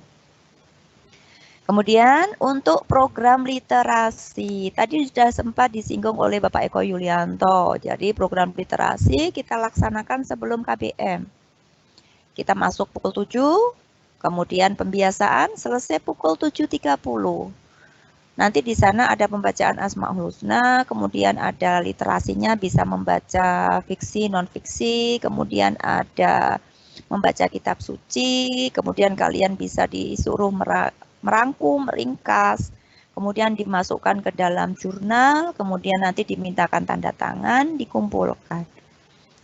Kemudian untuk program literasi, tadi sudah sempat disinggung oleh Bapak Eko Yulianto. Jadi program literasi kita laksanakan sebelum KBM. Kita masuk pukul 7, kemudian pembiasaan selesai pukul 7.30. Nanti di sana ada pembacaan Asmaul Husna, kemudian ada literasinya bisa membaca fiksi, non-fiksi, kemudian ada membaca kitab suci, kemudian kalian bisa disuruh merangkum, meringkas, kemudian dimasukkan ke dalam jurnal, kemudian nanti dimintakan tanda tangan, dikumpulkan.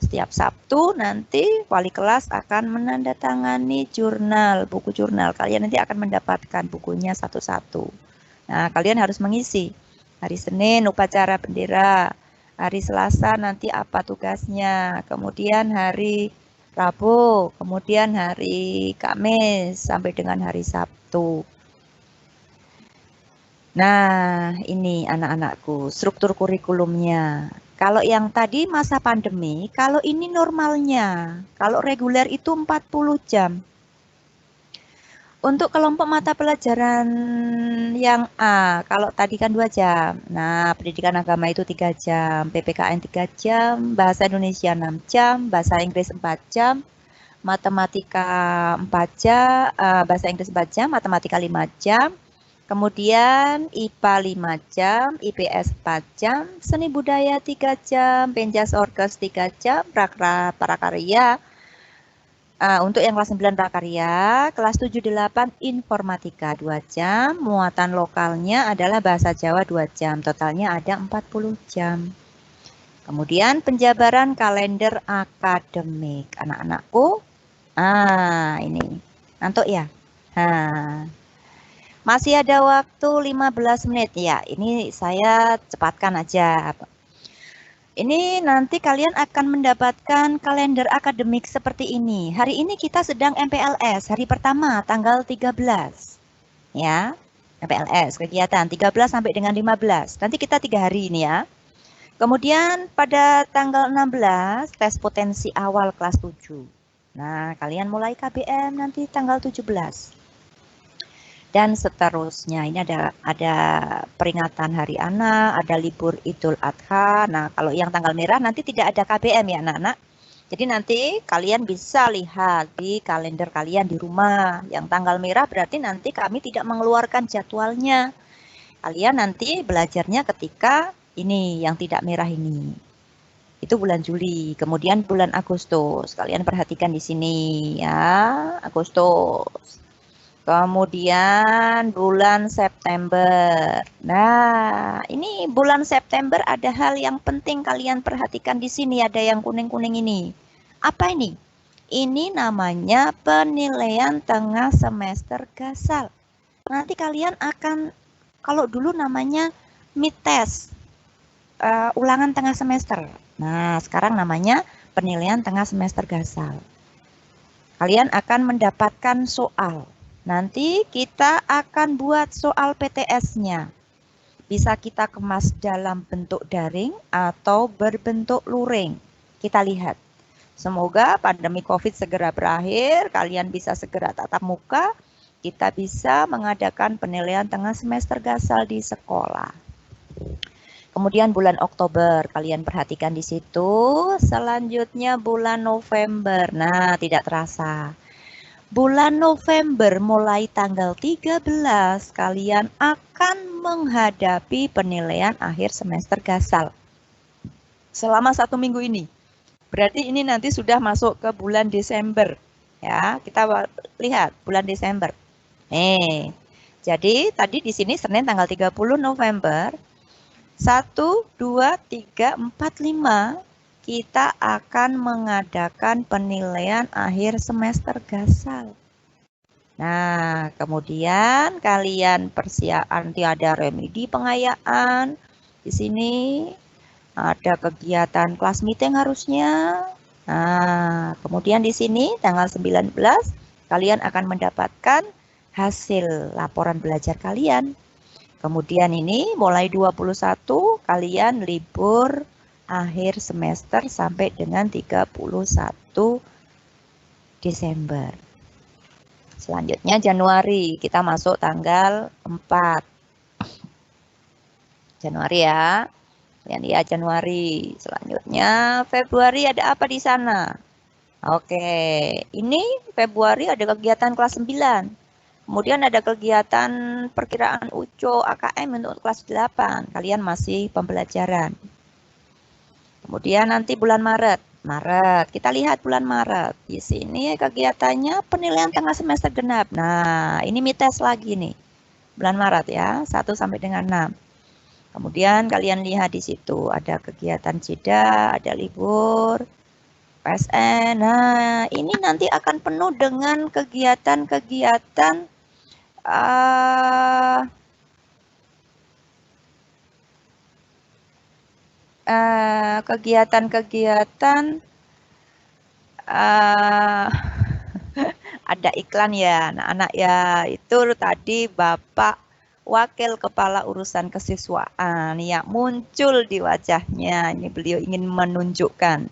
Setiap Sabtu nanti wali kelas akan menandatangani jurnal, buku jurnal. Kalian nanti akan mendapatkan bukunya satu-satu. Nah, kalian harus mengisi. Hari Senin upacara bendera, hari Selasa nanti apa tugasnya, kemudian hari Rabu, kemudian hari Kamis sampai dengan hari Sabtu. Nah, ini anak-anakku, struktur kurikulumnya. Kalau yang tadi masa pandemi, kalau ini normalnya, kalau reguler itu 40 jam. Untuk kelompok mata pelajaran yang A, kalau tadi kan 2 jam. Nah, pendidikan agama itu 3 jam, PPKN 3 jam, bahasa Indonesia 6 jam, bahasa Inggris 4 jam, matematika 4 jam, bahasa Inggris 4 jam, matematika 5 jam, kemudian IPA 5 jam, IPS 4 jam, seni budaya 3 jam, penjas orkes 3 jam, prakarya. Untuk yang kelas 9 prakarya, kelas 7-8 informatika 2 jam, muatan lokalnya adalah bahasa Jawa 2 jam, totalnya ada 40 jam. Kemudian penjabaran kalender akademik. Anak-anakku, ini, ngantuk ya? Masih ada waktu 15 menit ya, ini saya cepatkan aja. Ini nanti kalian akan mendapatkan kalender akademik seperti ini. Hari ini kita sedang MPLS, hari pertama tanggal 13. Ya. PLS, kegiatan 13 sampai dengan 15. Nanti kita 3 hari ini ya. Kemudian pada tanggal 16, tes potensi awal kelas 7. Nah, kalian mulai KBM nanti tanggal 17. Dan seterusnya, ini ada peringatan Hari Anak, ada libur Idul Adha. Nah, kalau yang tanggal merah nanti tidak ada KBM ya anak-anak. Jadi nanti kalian bisa lihat di kalender kalian di rumah. Yang tanggal merah berarti nanti kami tidak mengeluarkan jadwalnya. Kalian nanti belajarnya ketika ini, yang tidak merah ini. Itu bulan Juli. Kemudian bulan Agustus. Kalian perhatikan di sini ya, Agustus. Kemudian bulan September. Nah, ini bulan September ada hal yang penting kalian perhatikan di sini. Ada yang kuning-kuning ini. Apa ini? Ini namanya penilaian tengah semester gasal. Nanti kalian akan, kalau dulu namanya mid test, ulangan tengah semester. Nah, sekarang namanya penilaian tengah semester gasal. Kalian akan mendapatkan soal. Nanti kita akan buat soal PTS-nya. Bisa kita kemas dalam bentuk daring atau berbentuk luring. Kita lihat. Semoga pandemi COVID segera berakhir, kalian bisa segera tatap muka, kita bisa mengadakan penilaian tengah semester gasal di sekolah. Kemudian bulan Oktober, kalian perhatikan di situ. Selanjutnya bulan November. Nah, tidak terasa. Bulan November mulai tanggal 13 kalian akan menghadapi penilaian akhir semester gasal. Selama 1 minggu ini. Berarti ini nanti sudah masuk ke bulan Desember. Ya, kita lihat bulan Desember. Jadi tadi di sini Senin tanggal 30 November 1, 2, 3, 4, 5 kita akan mengadakan penilaian akhir semester gasal. Nah, kemudian kalian persiapan, nanti ada remedi pengayaan. Di sini ada kegiatan kelas meeting harusnya. Nah, kemudian di sini tanggal 19 kalian akan mendapatkan hasil laporan belajar kalian. Kemudian ini mulai 21 kalian libur akhir semester sampai dengan 31 Desember. Selanjutnya Januari, kita masuk tanggal 4 Januari ya. Kalian lihat Januari. Selanjutnya Februari ada apa di sana? Oke, ini Februari ada kegiatan kelas 9. Kemudian ada kegiatan perkiraan UCO AKM untuk kelas 8. Kalian masih pembelajaran. Kemudian nanti bulan Maret, kita lihat bulan Maret. Di sini kegiatannya penilaian tengah semester genap. Nah, ini mites lagi nih. Bulan Maret ya, 1 sampai dengan 6. Kemudian kalian lihat di situ ada kegiatan jeda, ada libur, PSN. Nah, ini nanti akan penuh dengan kegiatan-kegiatan ada iklan ya anak-anak ya, itu tadi Bapak Wakil Kepala Urusan Kesiswaan ya muncul di wajahnya. Ini beliau ingin menunjukkan.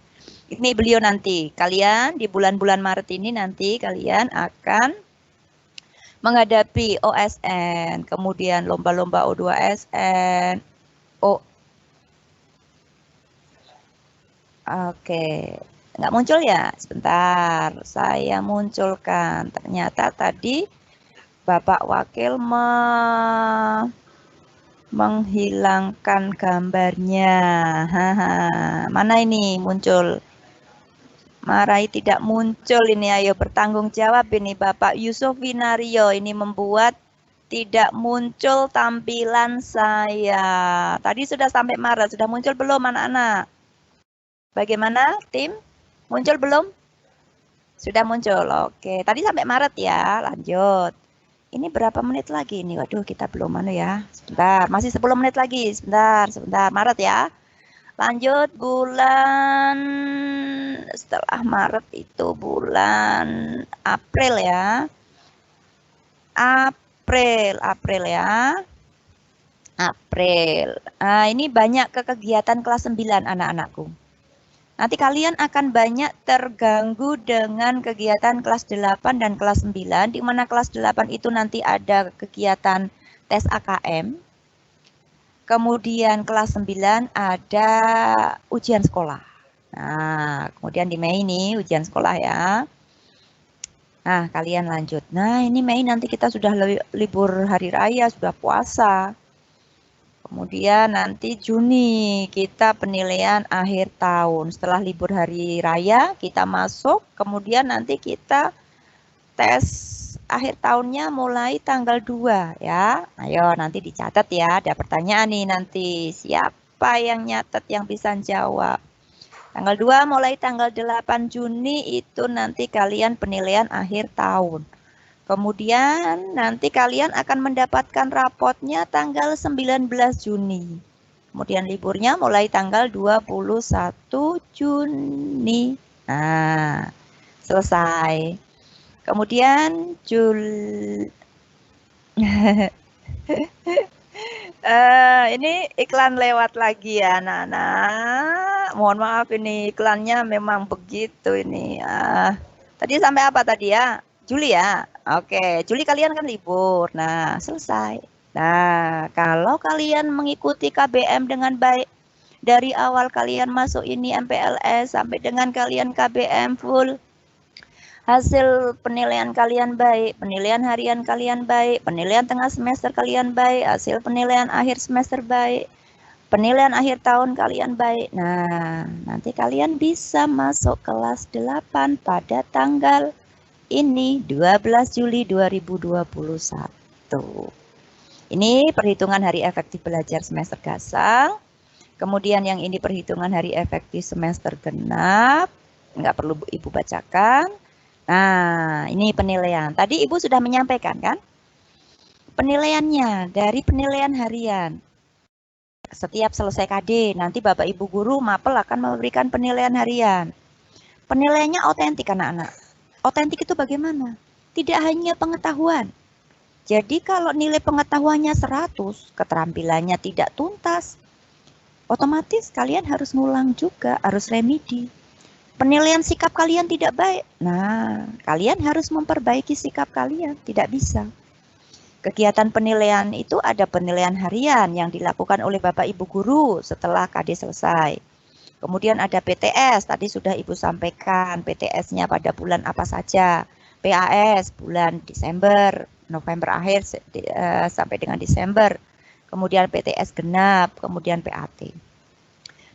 Ini beliau nanti, kalian di bulan-bulan Maret ini nanti kalian akan menghadapi OSN, kemudian lomba-lomba O2SN. Oke, nggak muncul ya? Sebentar, saya munculkan. Ternyata tadi Bapak Wakil menghilangkan gambarnya. Mana ini muncul? Marai tidak muncul ini, ayo bertanggung jawab ini Bapak Yusuf Winario. Ini membuat tidak muncul tampilan saya. Tadi sudah sampai Maret, sudah muncul belum anak-anak? Bagaimana tim? Muncul belum? Sudah muncul, oke. Tadi sampai Maret ya, lanjut. Ini berapa menit lagi nih? Waduh, kita belum ya. Sebentar, masih 10 menit lagi. Sebentar, Maret ya. Lanjut bulan setelah Maret itu bulan April ya. April ya. April. Nah, ini banyak kegiatan kelas 9 anak-anakku. Nanti kalian akan banyak terganggu dengan kegiatan kelas 8 dan kelas 9, di mana kelas 8 itu nanti ada kegiatan tes AKM. Kemudian kelas 9 ada ujian sekolah. Nah, kemudian di Mei ini ujian sekolah ya. Nah, kalian lanjut. Nah, ini Mei nanti kita sudah libur hari raya, sudah puasa. Kemudian nanti Juni kita penilaian akhir tahun. Setelah libur hari raya kita masuk, kemudian nanti kita tes akhir tahunnya mulai tanggal 2 ya. Ayo nanti dicatat ya, ada pertanyaan nih nanti. Siapa yang nyatet yang bisa jawab? Tanggal 2 mulai tanggal 8 Juni itu nanti kalian penilaian akhir tahun. Kemudian nanti kalian akan mendapatkan rapotnya tanggal 19 Juni. Kemudian liburnya mulai tanggal 21 Juni. Nah, selesai. Kemudian ini iklan lewat lagi ya anak-anak. Mohon maaf ini iklannya memang begitu ini. Tadi sampai apa tadi ya? Juli ya? Oke, Juli kalian kan libur. Nah, selesai. Nah, kalau kalian mengikuti KBM dengan baik, dari awal kalian masuk ini MPLS sampai dengan kalian KBM full, hasil penilaian kalian baik, penilaian harian kalian baik, penilaian tengah semester kalian baik, hasil penilaian akhir semester baik, penilaian akhir tahun kalian baik. Nah, nanti kalian bisa masuk kelas 8 pada tanggal ini 12 Juli 2021. Ini perhitungan hari efektif belajar semester gasang. Kemudian yang ini perhitungan hari efektif semester genap. Nggak perlu Ibu bacakan. Nah, ini penilaian. Tadi Ibu sudah menyampaikan kan? Penilaiannya dari penilaian harian. Setiap selesai KD, nanti Bapak Ibu Guru Mapel akan memberikan penilaian harian. Penilaiannya otentik anak-anak. Otentik itu bagaimana? Tidak hanya pengetahuan. Jadi kalau nilai pengetahuannya 100, keterampilannya tidak tuntas, otomatis kalian harus ngulang juga, harus remedi. Penilaian sikap kalian tidak baik. Nah, kalian harus memperbaiki sikap kalian, tidak bisa. Kegiatan penilaian itu ada penilaian harian yang dilakukan oleh Bapak Ibu Guru setelah KD selesai. Kemudian ada PTS, tadi sudah Ibu sampaikan PTS-nya pada bulan apa saja. PAS bulan Desember, November akhir sampai dengan Desember. Kemudian PTS genap, kemudian PAT.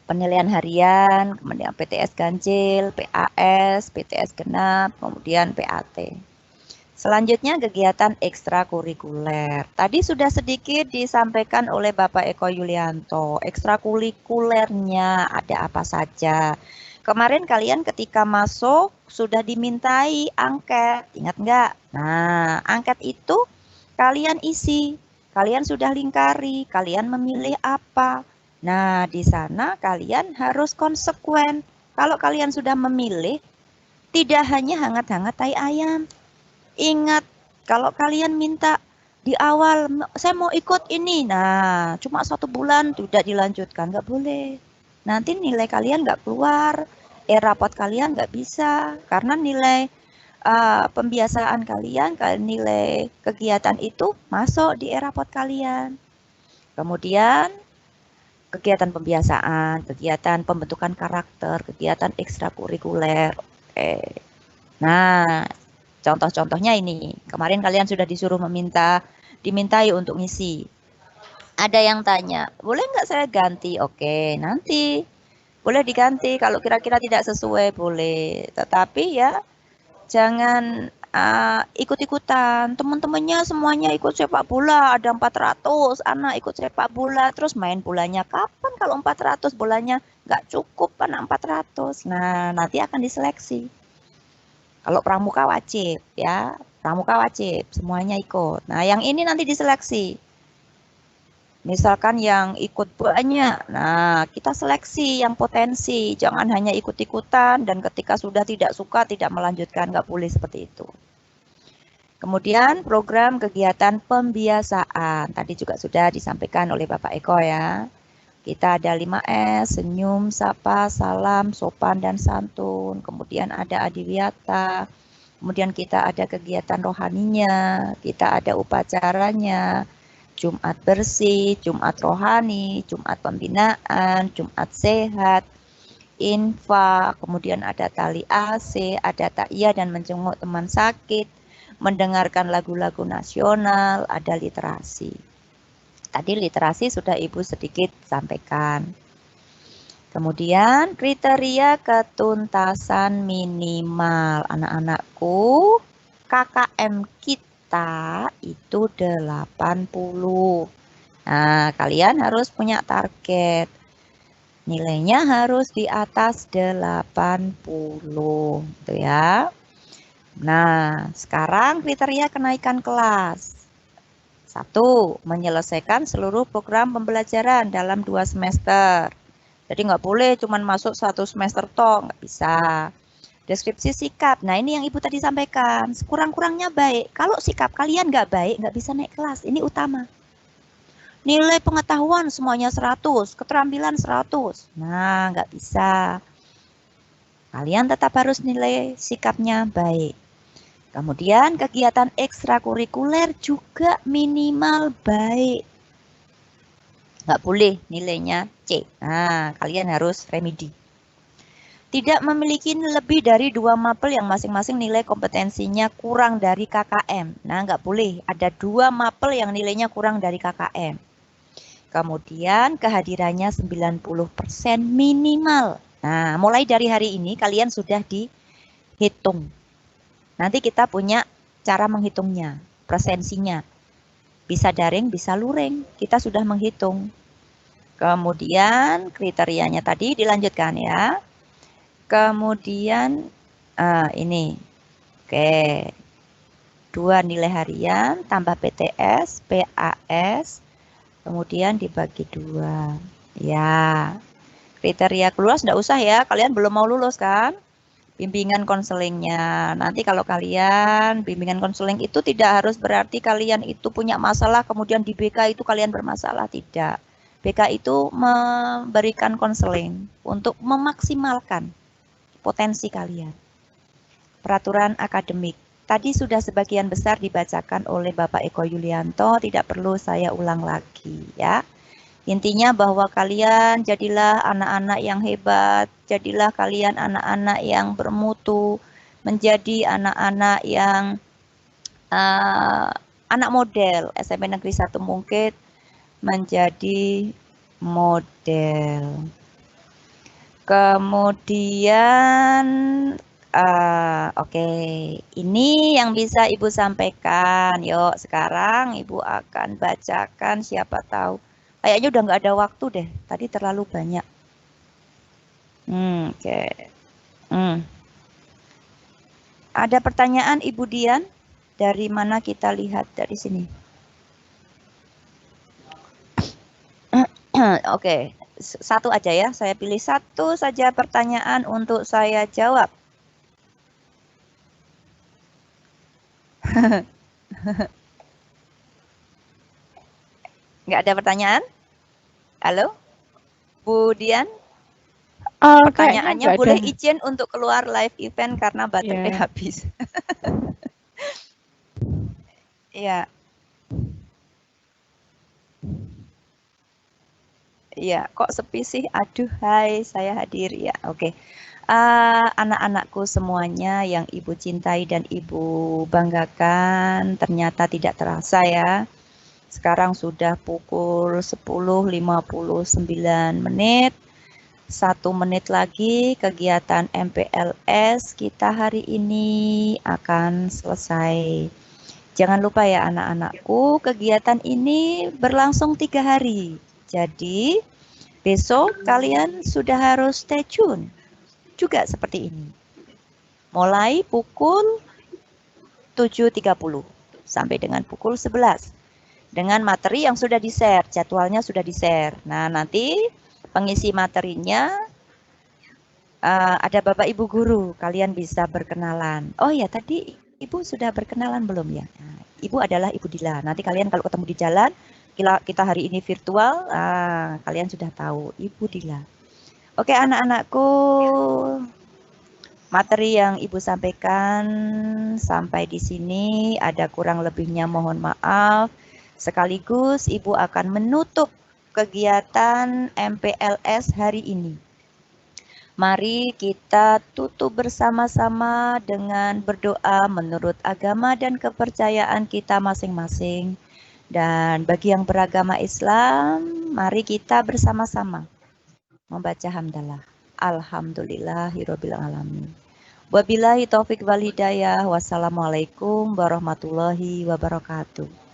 Penilaian harian, kemudian PTS ganjil, PAS, PTS genap, kemudian PAT. Selanjutnya kegiatan ekstrakurikuler. Tadi sudah sedikit disampaikan oleh Bapak Eko Yulianto. Ekstrakurikulernya ada apa saja? Kemarin kalian ketika masuk sudah dimintai angket, ingat nggak? Nah, angket itu kalian isi, kalian sudah lingkari, kalian memilih apa? Nah, di sana kalian harus konsekuen. Kalau kalian sudah memilih, tidak hanya hangat-hangat tai ayam. Ingat, kalau kalian minta di awal, saya mau ikut ini, nah cuma 1 bulan tidak dilanjutkan, nggak boleh. Nanti nilai kalian nggak keluar, rapot kalian nggak bisa, karena nilai pembiasaan kalian, nilai kegiatan itu masuk di rapot kalian. Kemudian kegiatan pembiasaan, kegiatan pembentukan karakter, kegiatan ekstrakurikuler. Oke. Nah, contoh-contohnya ini, kemarin kalian sudah disuruh dimintai untuk ngisi. Ada yang tanya, boleh nggak saya ganti? Oke, nanti boleh diganti. Kalau kira-kira tidak sesuai, boleh. Tetapi ya, jangan ikut-ikutan. Teman-temannya semuanya ikut sepak bola, ada 400 anak ikut sepak bola. Terus main bolanya kapan kalau 400 bolanya nggak cukup, anak 400. Nah, nanti akan diseleksi. Kalau pramuka wajib ya, pramuka wajib, semuanya ikut. Nah, yang ini nanti diseleksi. Misalkan yang ikut banyak, nah kita seleksi yang potensi, jangan hanya ikut-ikutan dan ketika sudah tidak suka tidak melanjutkan, nggak boleh seperti itu. Kemudian program kegiatan pembiasaan. Tadi juga sudah disampaikan oleh Bapak Eko ya. Kita ada 5S, senyum, sapa, salam, sopan, dan santun. Kemudian ada adiwiyata. Kemudian kita ada kegiatan rohaninya, kita ada upacaranya, Jumat bersih, Jumat rohani, Jumat pembinaan, Jumat sehat, infak, kemudian ada tali AC, ada takiyah dan menjenguk teman sakit, mendengarkan lagu-lagu nasional, ada literasi. Tadi literasi sudah Ibu sedikit sampaikan. Kemudian kriteria ketuntasan minimal anak-anakku, KKM kita itu 80. Nah, kalian harus punya target. Nilainya harus di atas 80, gitu ya. Nah, sekarang kriteria kenaikan kelas. 1. Menyelesaikan seluruh program pembelajaran dalam 2 semester. Jadi nggak boleh cuma masuk 1 semester toh, nggak bisa. Deskripsi sikap. Nah, ini yang Ibu tadi sampaikan. Sekurang-kurangnya baik. Kalau sikap kalian nggak baik, nggak bisa naik kelas. Ini utama. Nilai pengetahuan semuanya 100, keterampilan 100. Nah, nggak bisa. Kalian tetap harus nilai sikapnya baik. Kemudian kegiatan ekstrakurikuler juga minimal baik. Nggak boleh nilainya C. Nah, kalian harus remedi. Tidak memiliki lebih dari 2 mapel yang masing-masing nilai kompetensinya kurang dari KKM. Nah, nggak boleh. Ada 2 mapel yang nilainya kurang dari KKM. Kemudian kehadirannya 90% minimal. Nah, mulai dari hari ini kalian sudah dihitung. Nanti kita punya cara menghitungnya, presensinya. Bisa daring, bisa luring. Kita sudah menghitung. Kemudian kriterianya tadi dilanjutkan ya. Kemudian ini. Oke. 2 nilai harian tambah PTS, PAS. Kemudian dibagi 2. Ya. Kriteria lulus enggak usah ya. Kalian belum mau lulus kan? Bimbingan konselingnya. Nanti kalau kalian bimbingan konseling itu tidak harus berarti kalian itu punya masalah kemudian di BK itu kalian bermasalah, tidak. BK itu memberikan konseling untuk memaksimalkan potensi kalian. Peraturan akademik. Tadi sudah sebagian besar dibacakan oleh Bapak Eko Yulianto, tidak perlu saya ulang lagi ya. Intinya bahwa kalian jadilah anak-anak yang hebat, jadilah kalian anak-anak yang bermutu, menjadi anak-anak yang anak model. SMP Negeri 1 Mungkit menjadi model. Kemudian, oke, ini yang bisa Ibu sampaikan. Yuk, sekarang Ibu akan bacakan, siapa tahu. Kayaknya udah nggak ada waktu deh. Tadi terlalu banyak. Oke. Ada pertanyaan Ibu Dian? Dari mana kita lihat dari sini? Oke, satu aja ya. Saya pilih satu saja pertanyaan untuk saya jawab. Nggak ada pertanyaan? Halo? Bu Dian? Pertanyaannya boleh izin untuk keluar live event karena baterai habis. Iya. Iya, kok sepi sih? Aduh, hai, saya hadir ya. Oke. Anak-anakku semuanya yang Ibu cintai dan Ibu banggakan, ternyata tidak terasa ya. Sekarang sudah pukul 10.59. 1 menit lagi kegiatan MPLS kita hari ini akan selesai. Jangan lupa ya anak-anakku, kegiatan ini berlangsung 3 hari. Jadi besok kalian sudah harus stay tune juga seperti ini. Mulai pukul 7.30 sampai dengan pukul 11. Dengan materi yang sudah di-share, jadwalnya sudah di-share. Nah, nanti pengisi materinya ada Bapak Ibu guru, kalian bisa berkenalan. Oh ya, tadi Ibu sudah berkenalan belum ya? Nah, Ibu adalah Ibu Dila. Nanti kalian kalau ketemu di jalan, kita hari ini virtual, kalian sudah tahu Ibu Dila. Oke anak-anakku, materi yang Ibu sampaikan sampai di sini, ada kurang lebihnya mohon maaf. Sekaligus Ibu akan menutup kegiatan MPLS hari ini. Mari kita tutup bersama-sama dengan berdoa menurut agama dan kepercayaan kita masing-masing. Dan bagi yang beragama Islam, mari kita bersama-sama membaca hamdalah. Alhamdulillahirabbil alamin. Wabillahi taufik wal hidayah. Wassalamualaikum warahmatullahi wabarakatuh.